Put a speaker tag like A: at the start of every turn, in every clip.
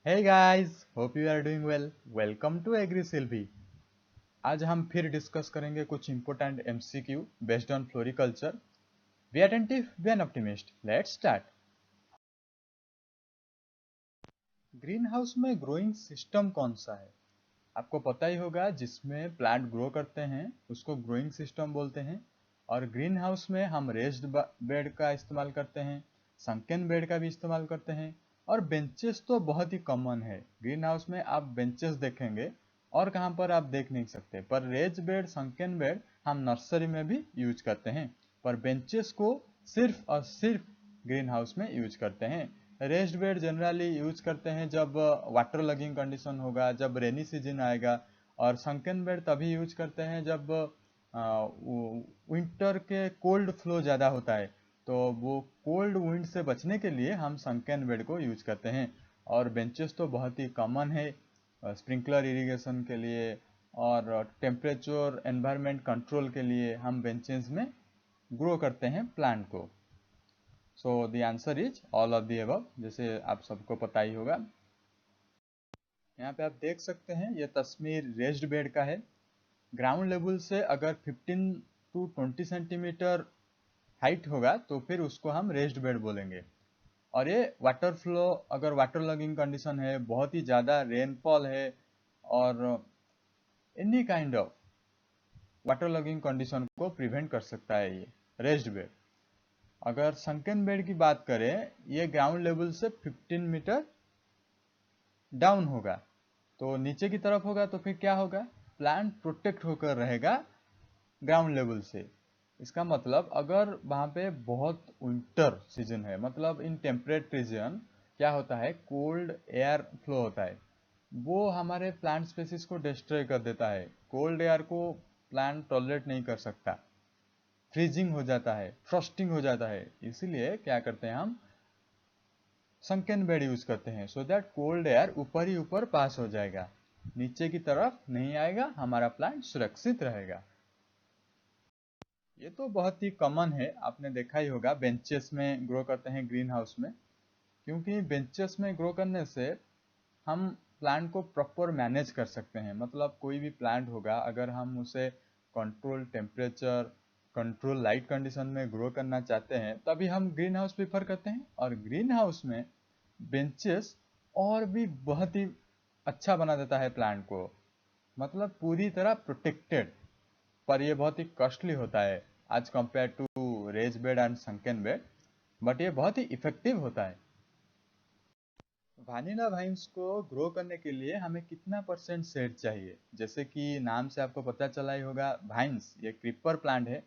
A: Hey guys, hope you are doing well. Welcome to AgriSylvie. आज हम फिर discuss करेंगे कुछ important MCQ based on floriculture. Be attentive, be an optimist. Let's start. Greenhouse में growing system कौन सा है? आपको पता ही होगा, जिसमें प्लांट ग्रो करते हैं उसको ग्रोइंग सिस्टम बोलते हैं. और ग्रीन हाउस में हम रेस्ड बेड का इस्तेमाल करते हैं, संकन बेड का भी इस्तेमाल करते हैं, और बेंचेस तो बहुत ही कॉमन है. ग्रीन हाउस में आप बेंचेस देखेंगे और कहाँ पर आप देख नहीं सकते, पर रेज बेड, संकन बेड हम नर्सरी में भी यूज करते हैं. पर बेंचेस को सिर्फ और सिर्फ ग्रीन हाउस में यूज करते हैं. रेस्ड बेड जनरली यूज करते हैं जब वाटर लगिंग कंडीशन होगा, जब रेनी सीजन आएगा. और संकन बेड तभी यूज करते हैं जब विंटर के कोल्ड फ्लो ज़्यादा होता है, तो वो कोल्ड विंड से बचने के लिए हम संकन बेड को यूज करते हैं. और बेंचेस तो बहुत ही कॉमन है स्प्रिंकलर इरिगेशन के लिए और टेम्परेचर एनवायरनमेंट कंट्रोल के लिए हम बेंचेस में ग्रो करते हैं प्लांट को. So the answer is all of the above, जैसे आप सबको पता ही होगा. यहाँ पे आप देख सकते हैं ये तस्वीर रेस्ड बेड का है. ग्राउंड लेवल से अगर 15 टू 20 सेंटीमीटर हाइट होगा तो फिर उसको हम रेस्ड बेड बोलेंगे. और ये वाटर फ्लो, अगर वाटर लगिंग कंडीशन है, बहुत ही ज़्यादा रेनफॉल है, और any kind of water logging condition को प्रिवेंट कर सकता है ये रेस्ड बेड. अगर संकन बेड की बात करें, ये ग्राउंड लेवल से 15 मीटर डाउन होगा, तो नीचे की तरफ होगा, तो फिर क्या होगा, प्लांट प्रोटेक्ट होकर रहेगा ग्राउंड लेवल से. इसका मतलब अगर वहाँ पे बहुत विंटर सीजन है, मतलब इन टेम्परेट रीजन क्या होता है, कोल्ड एयर फ्लो होता है, वो हमारे प्लांट स्पेसिस को डिस्ट्रॉय कर देता है. कोल्ड एयर को प्लांट टॉलरेट नहीं कर सकता, फ्रीजिंग हो जाता है, फ्रॉस्टिंग हो जाता है. इसीलिए क्या करते हैं, हम संकन बेड यूज करते हैं, सो दैट कोल्ड एयर ऊपर ही ऊपर पास हो जाएगा, नीचे की तरफ नहीं आएगा, हमारा प्लांट सुरक्षित रहेगा. ये तो बहुत ही कॉमन है, आपने देखा ही होगा, बेंचेस में ग्रो करते हैं ग्रीन हाउस में. क्योंकि बेंचेस में ग्रो करने से हम प्लांट को प्रॉपर मैनेज कर सकते हैं. मतलब कोई भी प्लांट होगा, अगर हम उसे control temperature, control light condition में ग्रो करना चाहते हैं, तभी हम ग्रीन हाउस प्रीफर करते हैं. और ग्रीन हाउस में बेंचेस और भी बहुत ही अच्छा बना देता है प्लांट को, मतलब पूरी तरह प्रोटेक्टेड. पर ये बहुत ही कॉस्टली होता है आज compare to raised bed and sunken bed, but ये बहुत ही इफेक्टिव होता है. वानिला वाइन्स को ग्रो करने के लिए हमें कितना परसेंट शेड चाहिए? जैसे कि नाम से आपको पता चला ही होगा, वाइन्स ये क्रीपर प्लांट है.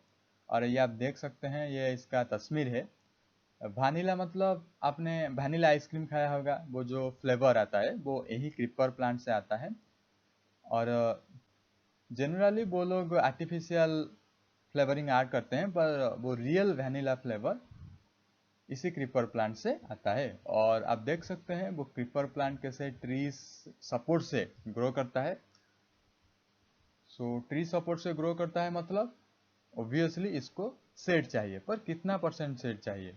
A: और ये आप देख सकते हैं, ये इसका तस्वीर है. वानिला मतलब आपने वानिला आइसक्रीम खाया होगा, वो जो फ्लेवर आता है वो यही क्रीपर प्लांट से आता है. और जनरली वो लोग आर्टिफिशियल फ्लेवरिंग ऐड करते हैं, पर वो रियल वैनिला फ्लेवर इसी क्रीपर प्लांट से आता है. और आप देख सकते हैं वो क्रीपर प्लांट कैसे ट्री सपोर्ट से ग्रो करता है. सो ट्री सपोर्ट से ग्रो करता है, मतलब ऑब्वियसली इसको शेड चाहिए, पर कितना परसेंट शेड चाहिए,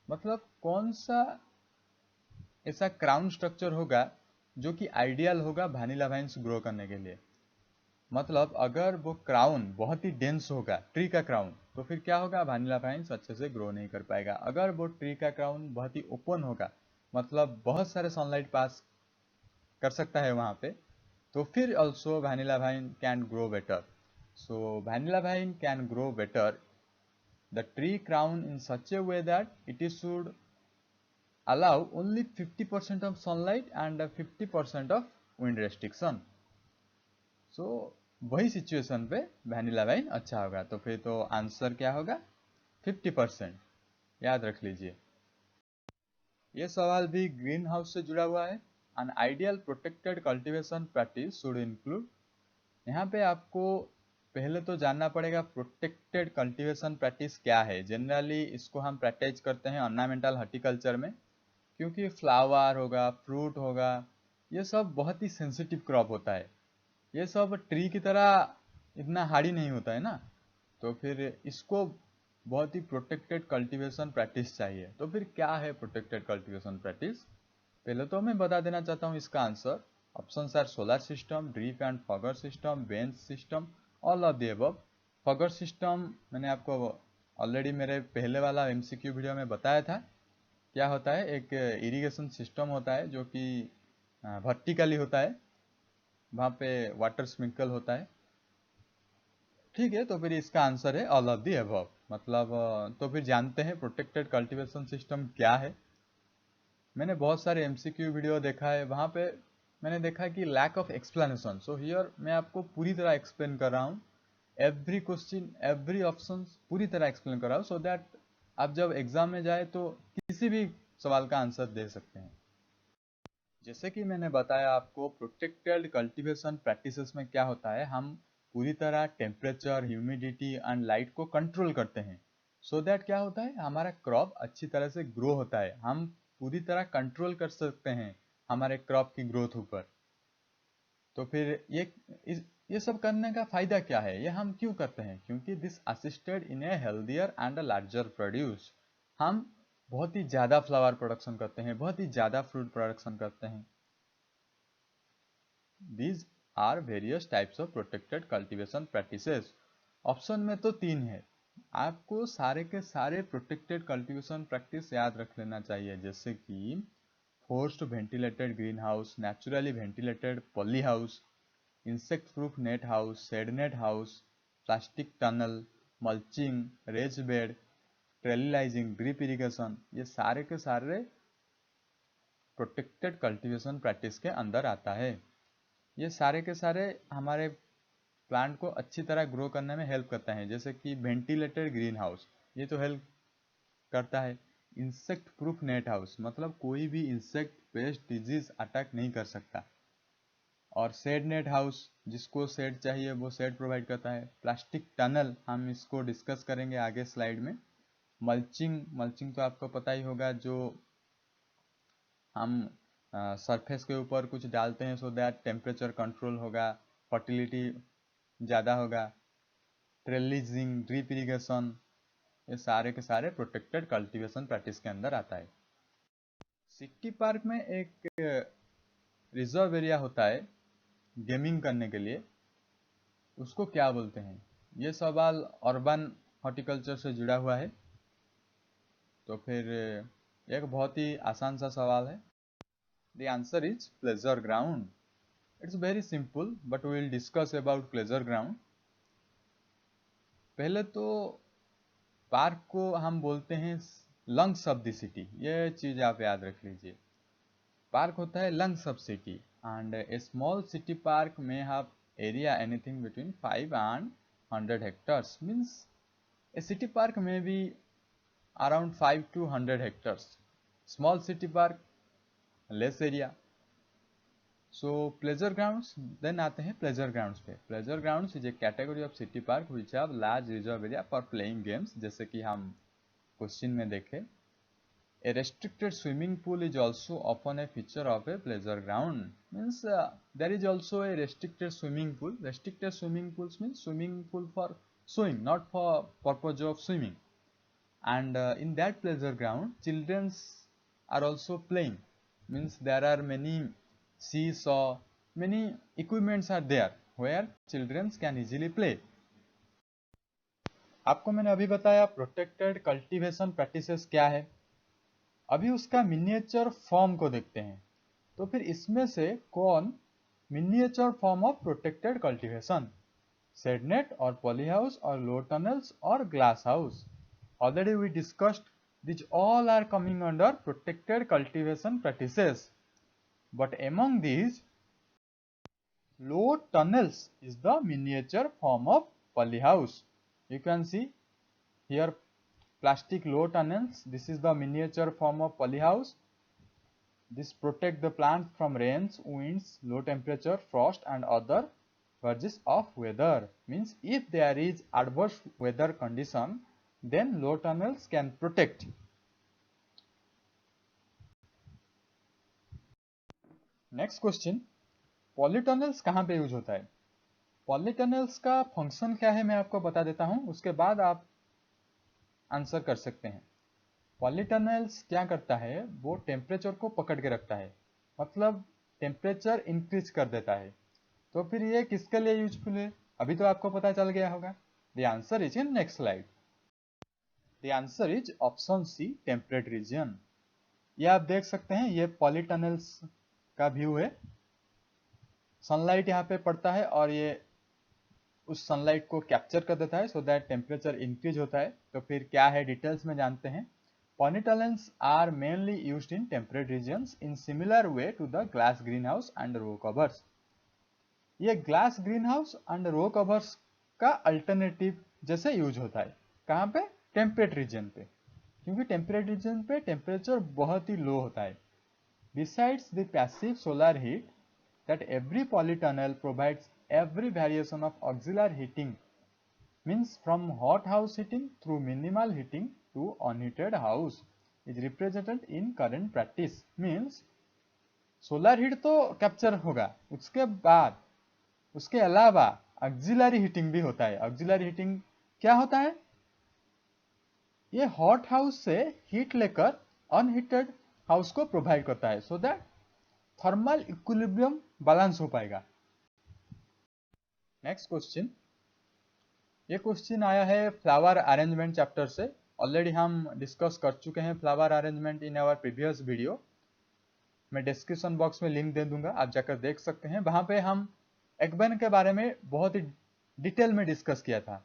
A: मतलब कौन सा ऐसा क्राउन स्ट्रक्चर होगा जो कि आइडियल होगा वैनिला वाइन्स ग्रो करने के लिए. मतलब अगर वो क्राउन बहुत ही डेंस होगा, ट्री का क्राउन, तो फिर क्या होगा, वैनिला वाइन्स अच्छे से ग्रो नहीं कर पाएगा. अगर वो ट्री का क्राउन बहुत ही ओपन होगा, मतलब बहुत सारे सनलाइट पास कर सकता है वहाँ पे, तो फिर also vanilla wine can grow better. So vanilla wine can grow better the tree crown in such A way that it is should allow only 50% of sunlight and 50% of wind restriction. सो वही situation पे vanilla wine अच्छा होगा. तो फिर तो answer क्या होगा, 50%. याद रख लीजिए. ये सवाल भी ग्रीन हाउस से जुड़ा हुआ है. An ideal protected cultivation practice should include. यहाँ पे आपको पहले तो जानना पड़ेगा प्रोटेक्टेड कल्टीवेशन प्रैक्टिस क्या है. जनरली इसको हम प्रैक्टिस करते हैं ऑर्नामेंटल हॉर्टिकल्चर में, क्योंकि फ्लावर होगा, फ्रूट होगा, ये सब बहुत ही सेंसिटिव क्रॉप होता है. ये सब ट्री की तरह इतना हार्डी नहीं होता है ना, तो फिर इसको बहुत ही प्रोटेक्टेड कल्टीवेशन प्रैक्टिस चाहिए. तो फिर क्या है प्रोटेक्टेड कल्टीवेशन प्रैक्टिस? पहले तो मैं बता देना चाहता हूँ इसका answer. Options are solar system, drip and fogger system, bench system, all of the above. Fogger system मैंने आपको ऑलरेडी मेरे पहले वाला एमसीक्यू वीडियो में बताया था। क्या होता है, एक इरिगेशन सिस्टम होता है जो कि वर्टिकली होता है, वहाँ पे वाटर स्प्रिंकल होता है। ठीक है, तो फिर इसका आंसर है ऑल ऑफ द अबव। मतलब तो फिर जानते हैं प्रोटेक्टेड कल्टीवेशन सिस्टम क्या है। मैंने बहुत सारे एमसीक्यू वीडियो देखा है, वहाँ पे मैंने देखा कि lack of explanation. So here मैं आपको पूरी तरह एक्सप्लेन कर रहा हूँ, एवरी क्वेश्चन एवरी ऑप्शन पूरी तरह एक्सप्लेन कर रहा हूँ, सो दैट आप जब एग्जाम में जाए तो किसी भी सवाल का आंसर दे सकते हैं। जैसे कि मैंने बताया आपको, प्रोटेक्टेड कल्टीवेशन प्रैक्टिसेस में क्या होता है, हम पूरी तरह टेम्परेचर, ह्यूमिडिटी एंड लाइट को कंट्रोल करते हैं। सो दैट क्या होता है, हमारा क्रॉप अच्छी तरह से ग्रो होता है। हम पूरी तरह कंट्रोल कर सकते हैं हमारे क्रॉप की ग्रोथ ऊपर। तो फिर ये सब करने का फायदा क्या है, ये हम क्यों करते हैं? क्योंकि this assisted in A healthier and a larger produce. हम बहुत ही ज़्यादा फ्लावर प्रोडक्शन करते हैं, बहुत ही ज़्यादा फ्रूट प्रोडक्शन करते हैं। These are various types of protected cultivation practices. Option में तो 3 है, आपको सारे के सारे प्रोटेक्टेड कल्टीवेशन प्रैक्टिस याद रख लेना चाहिए, जैसे कि forced ventilated green house, naturally ventilated poly house, insect proof net house, shade net house, plastic tunnel, mulching, raised bed, trellising, drip irrigation. ये सारे के सारे प्रोटेक्टेड कल्टीवेशन प्रैक्टिस के अंदर आता है। ये सारे के सारे हमारे प्लांट को अच्छी तरह ग्रो करने में हेल्प करता है। जैसे कि वेंटिलेटेड ग्रीन हाउस, ये तो हेल्प करता है। इंसेक्ट प्रूफ नेट हाउस, मतलब कोई भी इंसेक्ट, पेस्ट, डिजीज अटैक नहीं कर सकता। और शेड नेट हाउस, जिसको शेड चाहिए वो शेड प्रोवाइड करता है। प्लास्टिक टनल, हम इसको डिस्कस करेंगे आगे स्लाइड में। मल्चिंग, मल्चिंग तो आपको पता ही होगा, जो हम सरफेस के ऊपर कुछ डालते हैं, सो दैट टेम्परेचर कंट्रोल होगा, फर्टिलिटी ज़्यादा होगा। ट्रेलिजिंग, ड्रिप इरिगेशन, ये सारे के सारे प्रोटेक्टेड कल्टीवेशन प्रैक्टिस के अंदर आता है। सिटी पार्क में एक रिजर्व एरिया होता है गेमिंग करने के लिए, उसको क्या बोलते हैं? ये सवाल अर्बन हॉर्टिकल्चर से जुड़ा हुआ है। तो फिर एक बहुत ही आसान सा सवाल है। The answer is pleasure ground. It's very simple, but we will discuss about pleasure ground. पहले तो पार्क को हम बोलते हैं लंग्स ऑफ द सिटी, ये चीज आप याद रख लीजिए। पार्क होता है lungs of city, and a small city park में have area anything between 5 and 100 hectares. Means a city park may be around 5 to 100 hectares. Small city park, less area. So pleasure grounds, then आते हैं pleasure grounds पे। Pleasure grounds is a category of city park which have large reserve area for playing games. जैसे कि हम question में देखें, a restricted swimming pool is also often a feature of a pleasure ground. Means there is also a restricted swimming pool. Restricted swimming pools means swimming pool for swimming, not for purpose of swimming. And in that pleasure ground, children are also playing. Means there are many seesaw, many equipments are there where children can easily play. आपको मैंने अभी बताया protected cultivation practices क्या है। अभी उसका miniature form को देखते हैं। तो फिर इसमें से कौन miniature form of protected cultivation? Shade net और पॉली हाउस और लो टनल्स और glass house. Already we discussed these all are coming under protected cultivation practices, but among these, low tunnels is the miniature form of polyhouse. You can see here plastic low tunnels. This is the miniature form of polyhouse. This protect the plant from rains, winds, low temperature, frost and other verges of weather. Means if there is adverse weather condition, then low tunnels can protect. Next question, polytunnels कहाँ पे use होता है? पॉलीटनल्स का function क्या है मैं आपको बता देता हूँ, उसके बाद आप आंसर कर सकते हैं। पॉलीटनल्स क्या करता है, वो टेम्परेचर को पकड़ के रखता है, मतलब टेम्परेचर इंक्रीज कर देता है। तो फिर ये किसके लिए यूजफुल है, अभी तो आपको पता चल गया होगा। The answer is in next slide. The answer is option c, temperate region. ये आप देख सकते हैं, ये पॉलीटनल्स का व्यू है। सनलाइट यहाँ पे पड़ता है और ये उस सनलाइट को कैप्चर कर देता है सो दैट टेम्परेचर इंक्रीज होता है। तो फिर क्या है डिटेल्स में जानते हैं। Polytunnels are mainly used in temperate regions in similar way to the glass greenhouse and row covers. ये glass greenhouse and row covers का अल्टरनेटिव जैसे यूज होता है। कहाँ पे, टेम्परेट रीजन पे, क्योंकि टेम्परेट रीजन पे टेम्परेचर बहुत ही लो होता है। Besides the passive solar heat that every polytunnel provides every variation of auxiliary heating, means from hot house heating through minimal heating to unheated house is represented in current practice। means solar heat तो capture होगा, उसके बाद उसके अलावा auxiliary heating भी होता है। Auxiliary heating क्या होता है, ये हॉट हाउस से हीट लेकर अनहीटेड हाउस को प्रोवाइड करता है so that thermal equilibrium balance हो पाएगा। नेक्स्ट क्वेश्चन, ये क्वेश्चन आया है फ्लावर अरेंजमेंट चैप्टर से। ऑलरेडी हम डिस्कस कर चुके हैं flower arrangement in our previous video. मैं डिस्क्रिप्शन बॉक्स में लिंक दे दूंगा, आप जाकर देख सकते हैं। वहां पे हम एकबेन के बारे में बहुत ही डिटेल में डिस्कस किया था।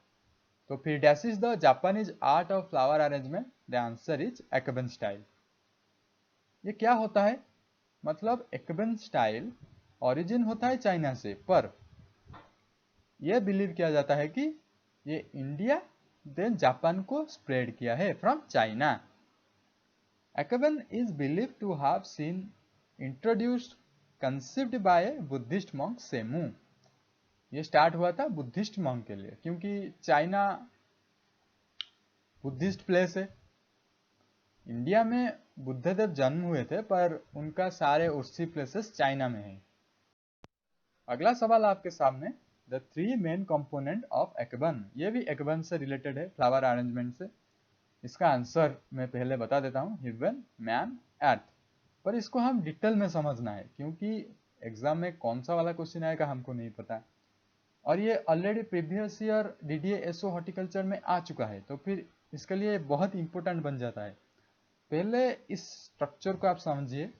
A: तो फिर dash is the Japanese art of flower arrangement, the answer is ikebana style. ये क्या होता है, मतलब एकबेन स्टाइल ओरिजिन होता है चाइना से, पर यह बिलीव किया जाता है कि ये इंडिया देन जापान को स्प्रेड किया है from China. Ikebana is believe to have seen introduced conceived by Buddhist monk सेमू। ये स्टार्ट हुआ था बुद्धिस्ट मॉन्क के लिए, क्योंकि चाइना बुद्धिस्ट प्लेस है। इंडिया में बुद्धदेव जन्म हुए थे, पर उनका सारे उर्सी प्लेसेस चाइना में है। अगला सवाल आपके सामने, the three main component of ikebana. ये भी एकबेन से रिलेटेड है, फ्लावर अरेंजमेंट से। इसका आंसर मैं पहले बता देता हूँ, हेवन, मैन, अर्थ। पर इसको हम डिटेल में समझना है, क्योंकि एग्जाम में कौन सा वाला क्वेश्चन आएगा हमको नहीं पता। और ये already previous year DDA SO horticulture में आ चुका है, तो फिर इसके लिए बहुत इंपॉर्टेंट बन जाता है। पहले इस स्ट्रक्चर को आप समझिए,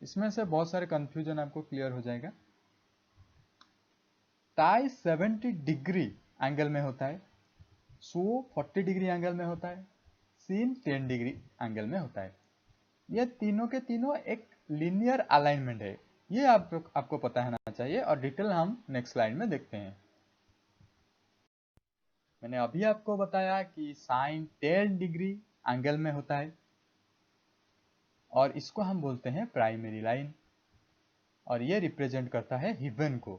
A: इसमें से बहुत सारे कंफ्यूजन आपको क्लियर हो जाएगा। टाई 70 डिग्री एंगल में होता है, सो 40 डिग्री एंगल में होता है, सीन 10 डिग्री एंगल में होता है। ये तीनों के तीनों एक लीनियर अलाइनमेंट है, ये आपको पता होना चाहिए। और डिटेल हम नेक्स्ट स्लाइड में देखते हैं। मैंने अभी आपको बताया कि साइन 10 डिग्री एंगल में होता है, और इसको हम बोलते हैं प्राइमरी लाइन, और ये रिप्रेजेंट करता है हेवन को,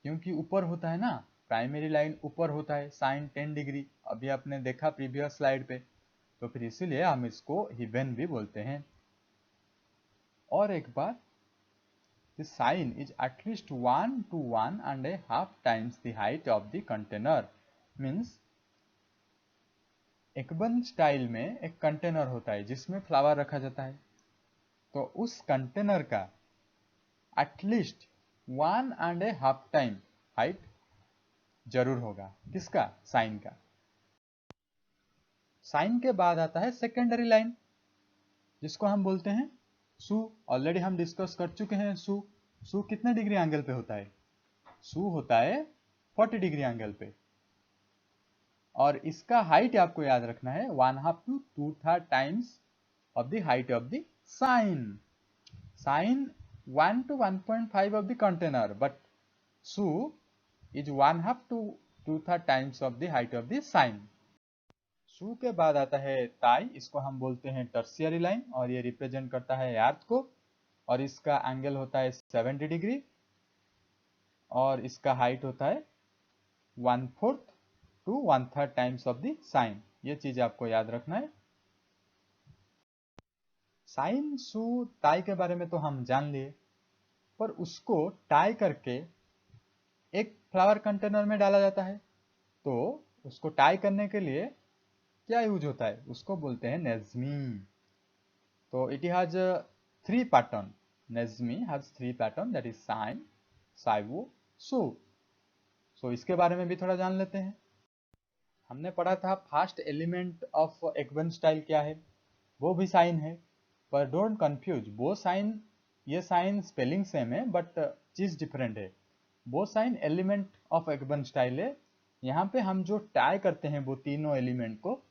A: क्योंकि ऊपर होता है ना, प्राइमरी लाइन ऊपर होता है साइन 10 डिग्री, अभी आपने देखा प्रीवियस स्लाइड पे। तो फिर इसीलिए हम इसको हेवन भी बोलते हैं। और एक बार, the sign is at least 1 to 1.5 times the height of the container। Means ikebana style में एक कंटेनर होता है जिसमें फ्लावर रखा जाता है, तो उस कंटेनर का एटलीस्ट 1.5 टाइम हाइट जरूर होगा। किसका, साइन का। साइन के बाद आता है सेकेंडरी लाइन, जिसको हम बोलते हैं सू। ऑलरेडी हम डिस्कस कर चुके हैं सू। सू कितने डिग्री एंगल पे होता है, सू होता है 40 डिग्री एंगल पे, और इसका हाइट आपको याद रखना है 1/2 to 2/3 times of the height of the sign. Sign 1 to 1.5 of the container, but su is 1/2 to 2/3 times of the height of the sign। सू के बाद आता है ताई, इसको हम बोलते हैं टर्शियरी लाइन, और ये रिप्रेजेंट करता है अर्थ को, और इसका एंगल होता है 70 डिग्री, और इसका हाइट होता है 1/4 to 1/3 times of the sign. ये चीज आपको याद रखना है। साइन, सू, ताई के बारे में तो हम जान लिए, पर उसको टाई करके एक फ्लावर कंटेनर में डाला जाता है। तो उसको टाई करने के लिए क्या यूज होता है, उसको बोलते हैं नेज़्मी। तो इट हैज 3 पैटर्न, नेज़्मी has 3 pattern, that is sign, साइवो, सो। सो इसके बारे में भी थोड़ा जान लेते हैं। हमने पढ़ा था फर्स्ट एलिमेंट ऑफ एकवन स्टाइल क्या है, वो भी साइन है, पर डोंट कंफ्यूज, वो साइन, ये साइन स्पेलिंग सेम है बट चीज डिफरेंट है। वो साइन एलिमेंट ऑफ एकवन स्टाइल है, यहाँ पे हम जो टाई करते हैं वो तीनों एलिमेंट को,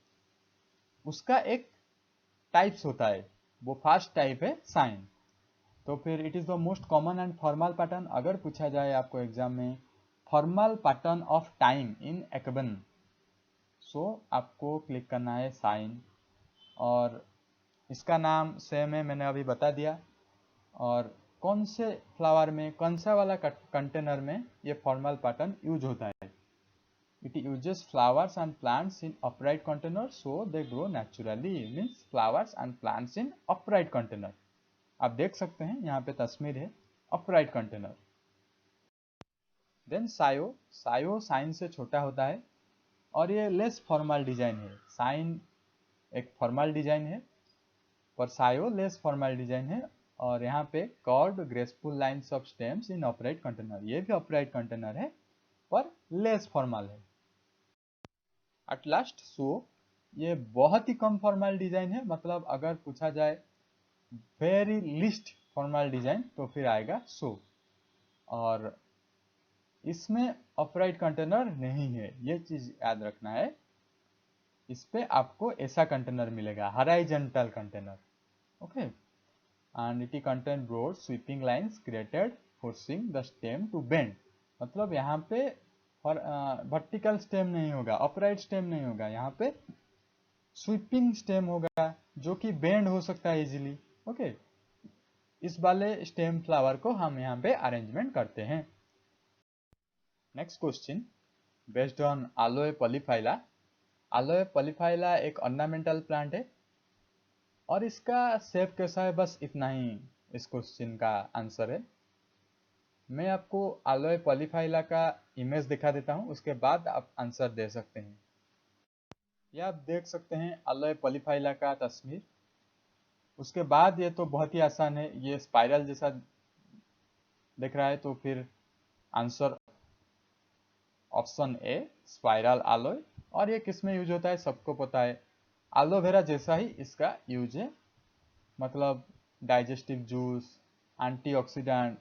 A: उसका एक टाइप्स होता है, वो फर्स्ट टाइप है साइन। तो फिर it is the most common and formal pattern. अगर पूछा जाए आपको एग्जाम में formal pattern of time in ikebana, so आपको क्लिक करना है साइन, और इसका नाम सेम है, मैंने अभी बता दिया। और कौन से फ्लावर में, कौन सा वाला कंटेनर में ये फॉर्मल पैटर्न यूज होता है, it uses flowers and plants in upright container so they grow naturally, means flowers and plants in upright container. आप देख सकते हैं यहाँ पे तस्वीर है अपराइट कंटेनर। देन सायो, सायो साइन से छोटा होता है और ये लेस फॉर्मल डिजाइन है। साइन एक फॉर्मल डिजाइन है पर सायो लेस फॉर्मल डिजाइन है। और यहाँ पे curved graceful lines of stems in upright container, ये भी अपराइट कंटेनर है पर लेस फॉर्मल है। एट लास्ट सो, ये बहुत ही कम फॉर्मल डिजाइन है, मतलब अगर पूछा जाए वेरी लिस्ट फॉर्मल डिजाइन तो फिर आएगा सो। और इसमें अपराइट कंटेनर नहीं है, ये चीज याद रखना है। इस पे आपको ऐसा कंटेनर मिलेगा, horizontal container, okay. And it contain broad sweeping lines created forcing the stem to bend, मतलब यहाँ पे वर्टिकल स्टेम नहीं होगा, अपराइट स्टेम नहीं होगा, यहाँ पे स्वीपिंग स्टेम होगा जो कि बेंड हो सकता है इजीली, ओके। इस वाले स्टेम फ्लावर को हम यहाँ पे अरेंजमेंट करते हैं। Next question, based on aloe polyphylla. Aloe polyphylla एक ऑर्नामेंटल प्लांट है और इसका शेप कैसा है, बस इतना ही इस क्वेश्चन का आंसर है। मैं आपको एलोए पॉलीफाइला का इमेज दिखा देता हूँ, उसके बाद आप आंसर दे सकते हैं। ये आप देख सकते हैं एलोए पॉलीफाइला का तस्वीर। उसके बाद ये तो बहुत ही आसान है, ये स्पाइरल जैसा दिख रहा है, तो फिर answer option A spiral alloy. और ये किस में यूज होता है सबको पता है, एलोवेरा जैसा ही इसका यूज है, मतलब डाइजेस्टिव जूस, एंटीऑक्सीडेंट,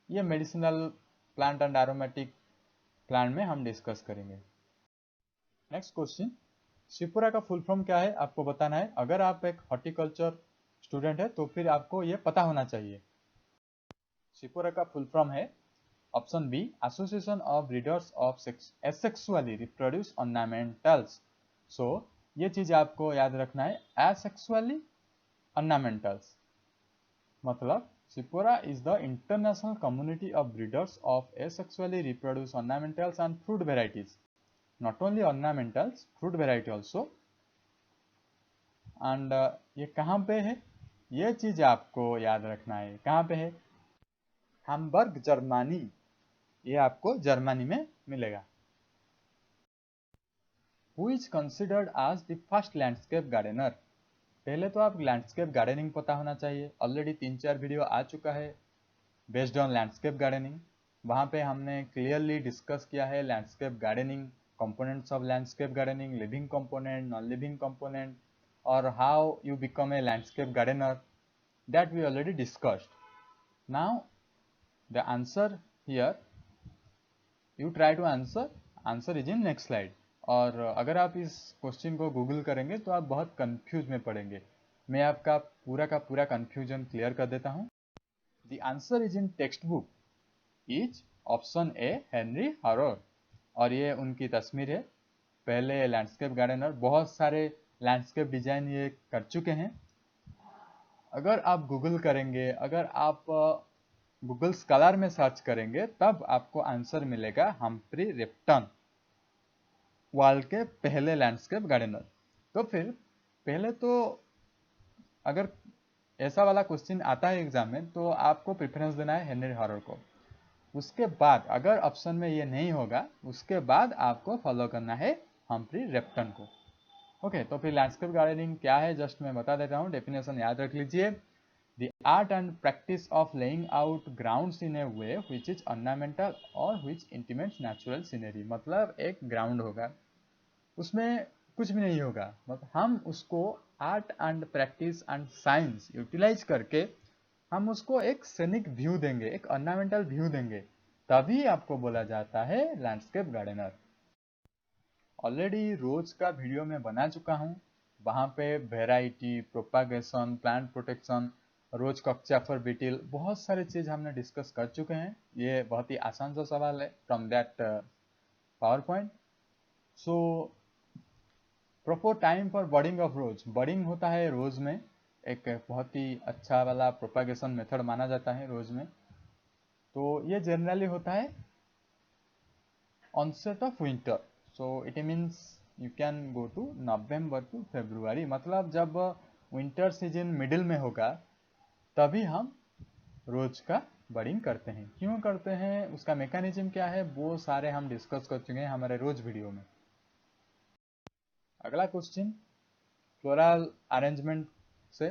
A: ये medicinal plant and aromatic plant में हम डिस्कस करेंगे। नेक्स्ट क्वेश्चन, शिपुरा का फुल फॉर्म क्या है आपको बताना है। अगर आप एक हॉर्टिकल्चर स्टूडेंट है तो फिर आपको ये पता होना चाहिए। शिपुरा का फुल फॉर्म है option B association of breeders of asexually reproduce ornamentals. So ये चीज आपको याद रखना है, एसेक्सुअली ऑर्नामेंटल्स, मतलब शिपुरा is the international community of breeders of asexually reproduced ornamentals and fruit varieties. Not only ornamentals, fruit variety also. And ये कहाँ पे है, ये चीज आपको याद रखना है। कहाँ पे है, हैम्बर्ग जर्मनी, ये आपको जर्मनी में मिलेगा। Who is considered as the first landscape gardener? पहले तो आप लैंडस्केप गार्डनिंग पता होना चाहिए, ऑलरेडी 3-4 वीडियो आ चुका है बेस्ड ऑन लैंडस्केप गार्डनिंग। वहाँ पे हमने क्लियरली डिस्कस किया है landscape gardening, components of landscape gardening, living component, non living component, और how you become a landscape gardener, that we already discussed. Now the answer here, you try to answer is in next slide. और अगर आप इस question को Google करेंगे तो आप बहुत कंफ्यूज में पड़ेंगे। मैं आपका पूरा का पूरा कंफ्यूजन क्लियर कर देता हूँ। The answer is in text book is option A Henry हरोर, और ये उनकी तस्वीर है। पहले लैंडस्केप गार्डनर, बहुत सारे लैंडस्केप डिजाइन ये कर चुके हैं। अगर आप गूगल करेंगे, अगर आप गूगल स्कॉलर में सर्च करेंगे तब आपको आंसर मिलेगा हम्फ्री रेप्टन, वर्ल्ड के पहले लैंडस्केप गार्डनर। तो फिर पहले तो अगर ऐसा वाला क्वेश्चन आता है एग्जाम में तो आपको प्रेफरेंस देना है हेनरी हरोर को। उसके बाद अगर ऑप्शन में ये नहीं होगा, उसके बाद आपको फॉलो करना है हम्फ्री रेप्टन को। ओके, तो फिर लैंडस्केप गार्डनिंग क्या है जस्ट मैं बता देता हूँ, डेफिनेशन याद रख लीजिए। The art and practice of laying out grounds in A way which is ornamental और विच इंटीमेट्स नेचुरल सीनरी। मतलब एक ग्राउंड होगा, उसमें कुछ भी नहीं होगा, मतलब हम उसको art and practice and science utilise करके हम उसको एक सीनिक व्यू देंगे, एक ऑर्नामेंटल व्यू देंगे, तभी आपको बोला जाता है लैंडस्केप गार्डनर। ऑलरेडी रोज का वीडियो मैं बना चुका हूँ, वहाँ पे वेराइटी, प्रोपागेशन, प्लांट प्रोटेक्शन, रोज कक्षा फॉर बीटिल, बहुत सारे चीज हमने डिस्कस कर चुके हैं। ये बहुत ही आसान सा सवाल है from that power point. So proper time for budding of rose, budding होता है रोज में, एक बहुत ही अच्छा वाला प्रोपागेशन मेथड माना जाता है रोज में। तो ये जनरली होता है onset of winter, so it means you can go to November to February, मतलब जब विंटर सीजन मिडिल में होगा तभी हम रोज का बडिंग करते हैं। क्यों करते हैं, उसका मैकेनिज्म क्या है, वो सारे हम डिस्कस कर चुके हैं हमारे रोज वीडियो में। अगला क्वेश्चन फ्लोरल अरेंजमेंट से,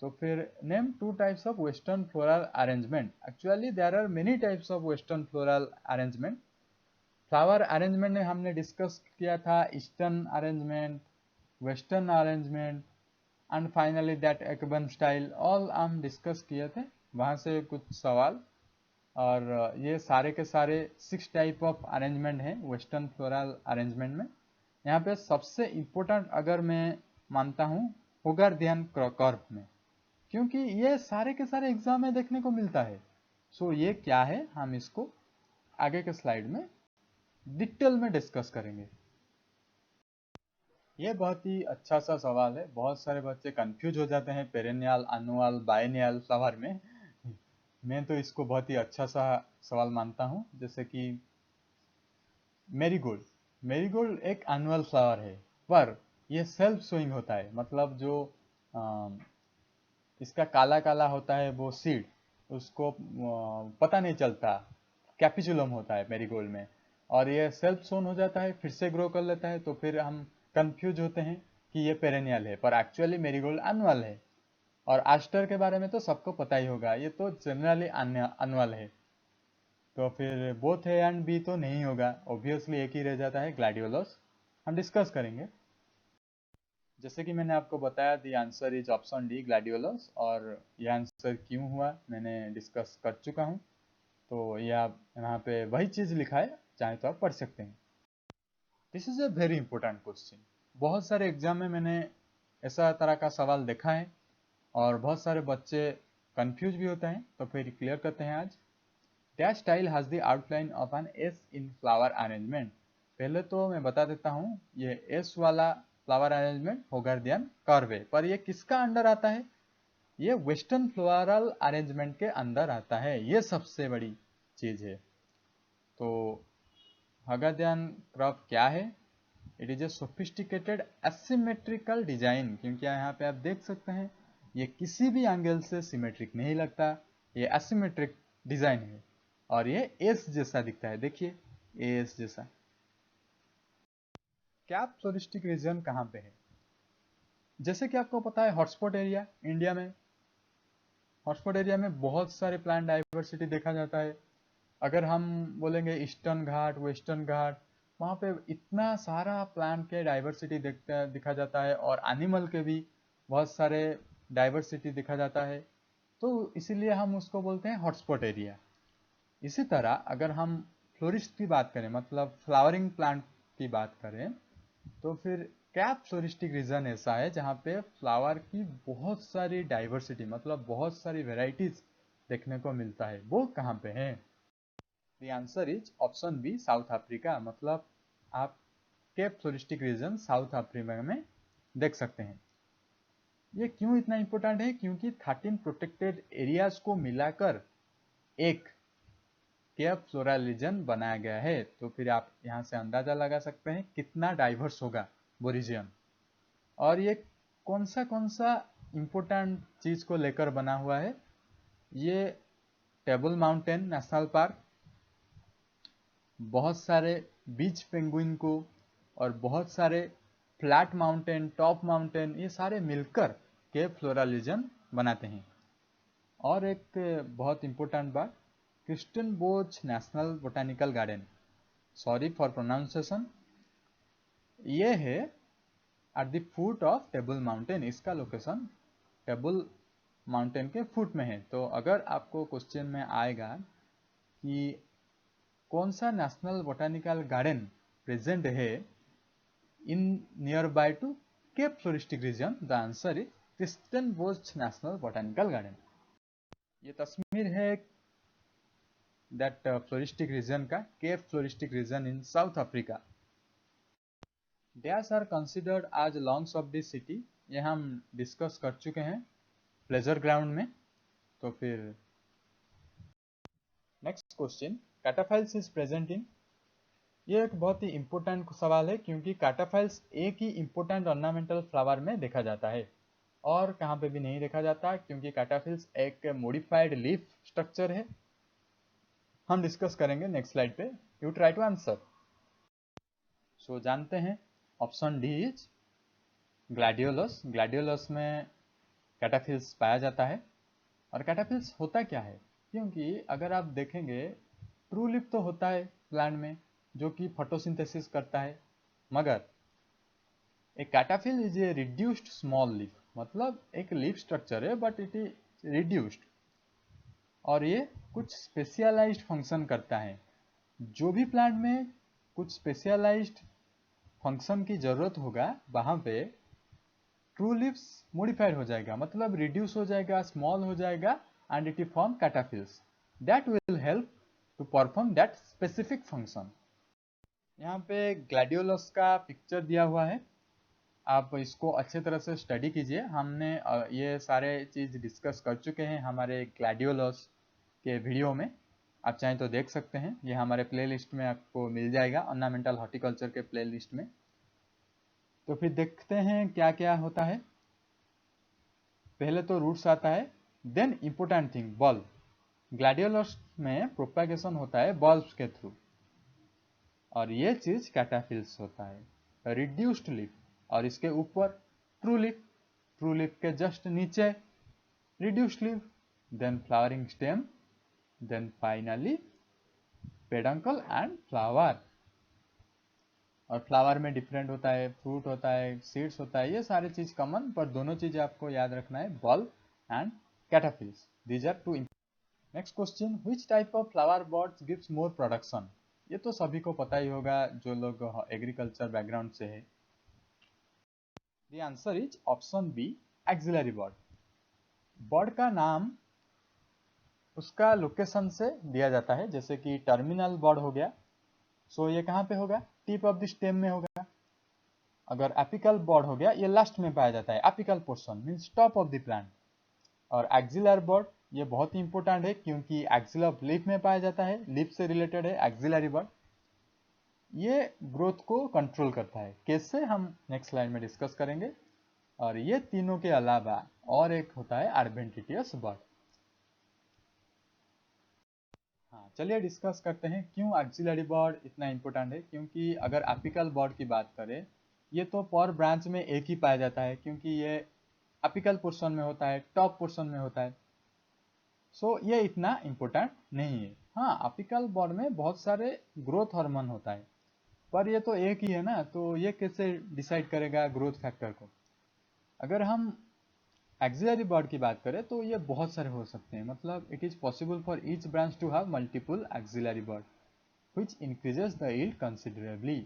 A: तो फिर name two types of western floral arrangement. Actually there are many types of western floral arrangement. Flower arrangement में हमने डिस्कस किया था eastern arrangement, western arrangement and finally that ikebana style, all हम discuss किए थे, वहाँ से कुछ सवाल। और ये सारे के सारे 6 टाइप ऑफ अरेंजमेंट हैं वेस्टर्न फ्लोरल अरेंजमेंट में। यहाँ पे सबसे इम्पोर्टेंट अगर मैं मानता हूँ होगर्थियन कर्व में, क्योंकि ये सारे के सारे एग्जाम में देखने को मिलता है। सो ये क्या है, हम इसको आगे के स्लाइड में डिटेल में डिस्कस करेंगे। ये बहुत ही अच्छा सा सवाल है, बहुत सारे बच्चे कंफ्यूज हो जाते हैं पेरेनियल, एनुअल, बायनियल फ्लावर में। मैं तो इसको बहुत ही अच्छा सा सवाल मानता हूँ। जैसे कि मेरीगोल्ड, मेरीगोल्ड एक एनुअल फ्लावर है, पर ये सेल्फ सोइंग होता है, मतलब जो इसका काला काला होता है वो सीड, उसको पता नहीं चलता, कैपिचुलम होता है मेरीगोल्ड में, और ये सेल्फ सोन हो जाता है, फिर से ग्रो कर लेता है, तो फिर हम कंफ्यूज होते हैं कि ये पेरेनियल है, पर एक्चुअली मेरीगोल्ड एनुअल है। और आस्टर के बारे में तो सबको पता ही होगा, ये तो जनरली एनुअल है। तो फिर बोथ ए एंड बी तो नहीं होगा, ऑब्वियसली एक ही रह जाता है, ग्लैडियोलस। हम डिस्कस करेंगे। जैसे कि मैंने आपको बताया the answer is option D, gladiolus, और यह आंसर क्यों हुआ मैंने डिस्कस कर चुका हूँ। तो ये आप यहाँ पे वही चीज़ लिखा है, चाहे तो आप पढ़ सकते हैं। This is a very important question, बहुत सारे एग्जाम में मैंने ऐसा तरह का सवाल देखा है और बहुत सारे बच्चे कंफ्यूज भी होते हैं। तो फिर क्लियर करते हैं आज। That style has the outline of an S in flower arrangement. पहले तो मैं बता देता हूँ, ये एस वाला फ्लावर अरेंजमेंट होगर्थियन कर्व है, पर ये किसका अंडर आता है, ये वेस्टर्न फ्लोरल अरेंजमेंट के अंदर आता है, ये सबसे बड़ी चीज है। तो होगर्थियन कर्व क्या है, it is a sophisticated asymmetrical design, क्योंकि यहाँ पे आप देख सकते हैं ये किसी भी एंगल से सिमेट्रिक नहीं लगता, ये एसिमेट्रिक डिजाइन है और ये एस जैसा दिखता है, देखिए एस जैसा। कैप फ्लोरिस्टिक रीजन कहाँ पे है, जैसे कि आपको पता है हॉटस्पॉट एरिया इंडिया में, हॉटस्पॉट एरिया में बहुत सारे प्लांट डाइवर्सिटी देखा जाता है। अगर हम बोलेंगे ईस्टर्न घाट, वेस्टर्न घाट, वहाँ पे इतना सारा प्लांट के डाइवर्सिटी दिखा जाता है और एनिमल के भी बहुत सारे डाइवर्सिटी दिखा जाता है, तो इसीलिए हम उसको बोलते हैं हॉटस्पॉट एरिया। इसी तरह अगर हम फ्लोरिस्ट की बात करें, मतलब फ्लावरिंग प्लांट की बात करें, तो फिर कैप फ्लोरिस्टिक रीजन ऐसा है जहाँ पे फ्लावर की बहुत सारी डाइवर्सिटी, मतलब बहुत सारी वेराइटीज देखने को मिलता है। वो कहाँ पे है, the answer is option B, South Africa. मतलब आप Cape floristic region South Africa में देख सकते हैं। ये क्यों इतना इंपॉर्टेंट है, क्योंकि 13 प्रोटेक्टेड एरियाज को मिलाकर एक कैप फ्लोरल रीजन बनाया गया है। तो फिर आप यहाँ से अंदाजा लगा सकते हैं कितना डाइवर्स होगा वो रीजन। और ये कौन सा इंपॉर्टेंट चीज को लेकर बना हुआ है, ये टेबल माउंटेन नेशनल पार्क, बहुत सारे बीच पेंगुइन को और बहुत सारे फ्लैट माउंटेन, टॉप माउंटेन, ये सारे मिलकर केप फ्लोरा रीजन बनाते हैं। और एक बहुत इंपॉर्टेंट बात, Kirstenbosch National Botanical Garden, sorry for pronunciation, ये है at the foot of Table Mountain. इसका लोकेशन टेबल माउंटेन के फुट में है। तो अगर आपको क्वेश्चन में आएगा कि कौन सा नेशनल बोटानिकल गार्डन प्रेजेंट है in near by to Cape floristic region, the answer is Kirstenbosch National Botanical Garden. ये तस्वीर है दैट फ्लोरिस्टिक रीजन का, Cape floristic region in South Africa. Dash are considered as lungs of this city, ये हम discuss कर चुके हैं pleasure ground में। तो फिर next question, cataphylls is present in, ये एक बहुत ही इंपॉर्टेंट सवाल है क्योंकि कैटाफाइल्स एक ही इंपॉर्टेंट ऑर्नामेंटल फ्लावर में देखा जाता है और कहाँ पे भी नहीं देखा जाता, क्योंकि कैटाफाइल्स एक मॉडिफाइड लीफ स्ट्रक्चर है। हम डिस्कस करेंगे नेक्स्ट स्लाइड पे। You try to answer. So जानते हैं, option D is gladiolus. Gladiolus में कैटाफाइल्स पाया जाता है। और कैटाफाइल्स होता क्या है, क्योंकि अगर आप देखेंगे ट्रू लीफ तो होता है प्लांट में जो कि फोटोसिंथेसिस करता है, मगर एक cataphyll is a reduced small leaf, मतलब एक लीफ स्ट्रक्चर है बट इट इज रिड्यूस्ड, और ये कुछ स्पेशलाइज्ड फंक्शन करता है। जो भी प्लांट में कुछ स्पेशलाइज्ड फंक्शन की जरूरत होगा वहां पे ट्रू लीव्स मॉडिफाइड हो जाएगा, मतलब रिड्यूस हो जाएगा, स्मॉल हो जाएगा, and it form cataphylls that will help to perform that specific function. यहाँ पे ग्लैडियोलस का पिक्चर दिया हुआ है, आप इसको अच्छे तरह से स्टडी कीजिए। हमने ये सारे चीज डिस्कस कर चुके हैं हमारे ग्लैडियोलस के वीडियो में, आप चाहें तो देख सकते हैं। ये हमारे प्लेलिस्ट में आपको मिल जाएगा, ऑर्नामेंटल हॉर्टिकल्चर के प्लेलिस्ट में। तो फिर देखते हैं क्या क्या होता है। पहले तो रूट्स आता है, then important thing bulb. Gladiolus में प्रोपेगेशन होता है बल्ब्स के थ्रू, और ये चीज कैटाफिल्स होता है रिड्यूस्ड लीफ, और इसके ऊपर ट्रू लीफ, ट्रू लीफ के जस्ट नीचे reduced leaf, then flowering stem, then finally peduncle and flower. और फ्लावर में डिफरेंट होता है, फ्रूट होता है, सीड्स होता है, ये सारी चीज कॉमन, पर दोनों चीज आपको याद रखना है, bulb and cataphylls, these are two. Next question, which type of flower buds gives more production. ये तो सभी को पता ही होगा जो लोग एग्रीकल्चर बैकग्राउंड से है। The answer is option B, axillary bird. Bird का नाम उसका लोकेशन से दिया जाता है, जैसे कि टर्मिनल बर्ड हो गया, सो ये कहाँ पे होगा, टिप ऑफ द स्टेम में होगा। अगर एपिकल बर्ड हो गया, ये लास्ट में पाया जाता है, apical portion means top of the plant. और एक्सिलर बर्ड ये बहुत ही इंपॉर्टेंट है क्योंकि एक्सिल ऑफ लीफ में पाया जाता है, लीफ से रिलेटेड है एक्सिलरी बर्ड। ये ग्रोथ को कंट्रोल करता है, कैसे हम नेक्स्ट स्लाइड में डिस्कस करेंगे। और ये तीनों के अलावा और एक होता है एडवेंटिटियस बर्ड। हाँ, चलिए डिस्कस करते हैं क्यों एक्सिलरी बर्ड इतना इंपॉर्टेंट है। क्योंकि अगर एपिकल बर्ड की बात करें, ये तो पर ब्रांच में एक ही पाया जाता है, क्योंकि ये एपिकल पोर्शन में होता है, टॉप पोर्शन में होता है, सो ये इतना इंपॉर्टेंट नहीं है। हाँ, एपिकल बर्ड में बहुत सारे ग्रोथ हार्मोन होता है, पर ये तो एक ही है ना, तो ये कैसे डिसाइड करेगा ग्रोथ फैक्टर को। अगर हम एक्सिलरी बर्ड की बात करें तो ये बहुत सारे हो सकते हैं, मतलब it is possible for each branch to have multiple axillary bud which increases the yield considerably.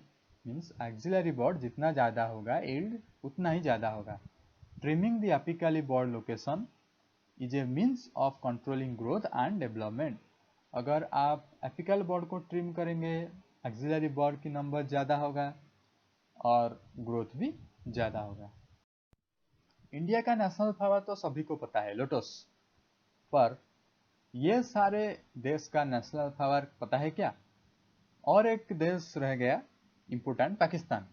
A: Means axillary bud जितना ज़्यादा होगा, यील्ड उतना ही ज़्यादा होगा। Trimming the apically bud location is a means of controlling growth and development. अगर आप apical bud को ट्रिम करेंगे, एक्सिलरी बर्ड की नंबर ज़्यादा होगा और ग्रोथ भी ज़्यादा होगा। इंडिया का नेशनल फ्लावर तो सभी को पता है, लोटस, पर ये सारे देश का नेशनल फ्लावर पता है क्या? और एक देश रह गया इम्पोर्टेंट, पाकिस्तान,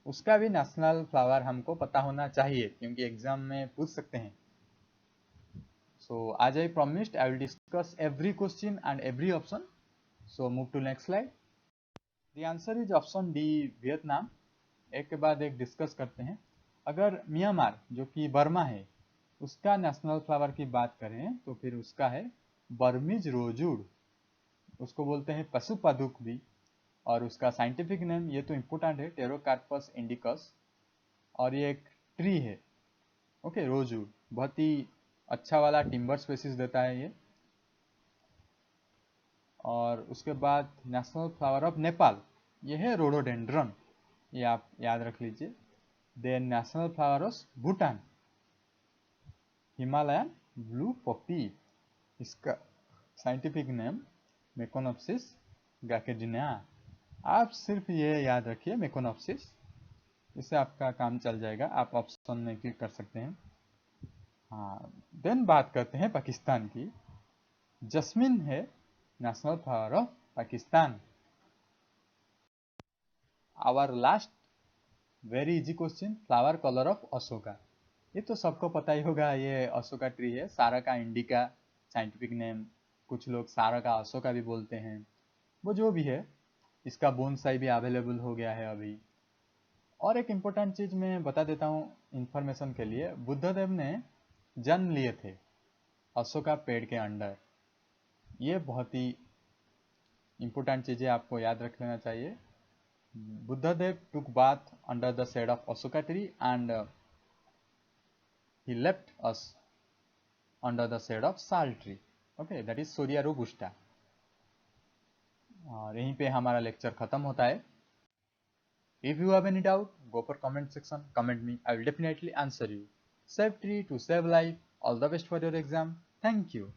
A: उसका भी नेशनल फ्लावर हमको पता होना चाहिए क्योंकि एग्जाम में पूछ सकते हैं। So as I promised, I will discuss every question and every option. So move to next slide. The answer is option D, Vietnam. एक के बाद एक डिस्कस करते हैं। अगर म्यांमार जो कि बर्मा है उसका नेशनल फ्लावर की बात करें तो फिर उसका है बर्मीज रोजूड, उसको बोलते हैं पशुपादुक भी। और उसका साइंटिफिक नेम ये तो इम्पोर्टेंट है, टेरोकार्पस इंडिकस, और ये एक ट्री है। ओके, रोजूड बहुत ही अच्छा वाला टिम्बर स्पेसिस देता है ये। और उसके बाद नेशनल फ्लावर ऑफ नेपाल ये है रोडोडेंड्रन, ये आप याद रख लीजिए। Then national flower of Bhutan Himalayan blue poppy, इसका साइंटिफिक नेम मेकोनोप्सिस गैकेडिना। आप सिर्फ ये याद रखिए मेकोनोप्सिस, इससे आपका काम चल जाएगा, आप ऑप्शन में क्लिक कर सकते हैं। हाँ, देन बात करते हैं पाकिस्तान की। जस्मिन है national flower of Pakistan. Our last very easy question, flower colour of Ashoka. ये तो सबको पता ही होगा, ये अशोका ट्री है, सारका इंडिका साइंटिफिक नेम, कुछ लोग सारका अशोका भी बोलते हैं। वो जो भी है, इसका बोनसाई भी अवेलेबल हो गया है अभी। और एक इम्पोर्टेंट चीज़ मैं बता देता हूँ इंफॉर्मेशन के लिए, बुद्धदेव ने जन्म लिए थे अशोका पेड़ के अंडर। ये बहुत ही इम्पोर्टेंट चीज़ें आपको याद रख लेना चाहिए। Buddhadev took bath under the shade of Ashoka tree and he left us under the shade of sal tree. Okay, that is Surya Robusta. और यहीं पे हमारा लेक्चर खत्म होता है। If you have any doubt, go for comment section, comment me, I will definitely answer you. Save tree to save life. All the best for your exam. Thank you.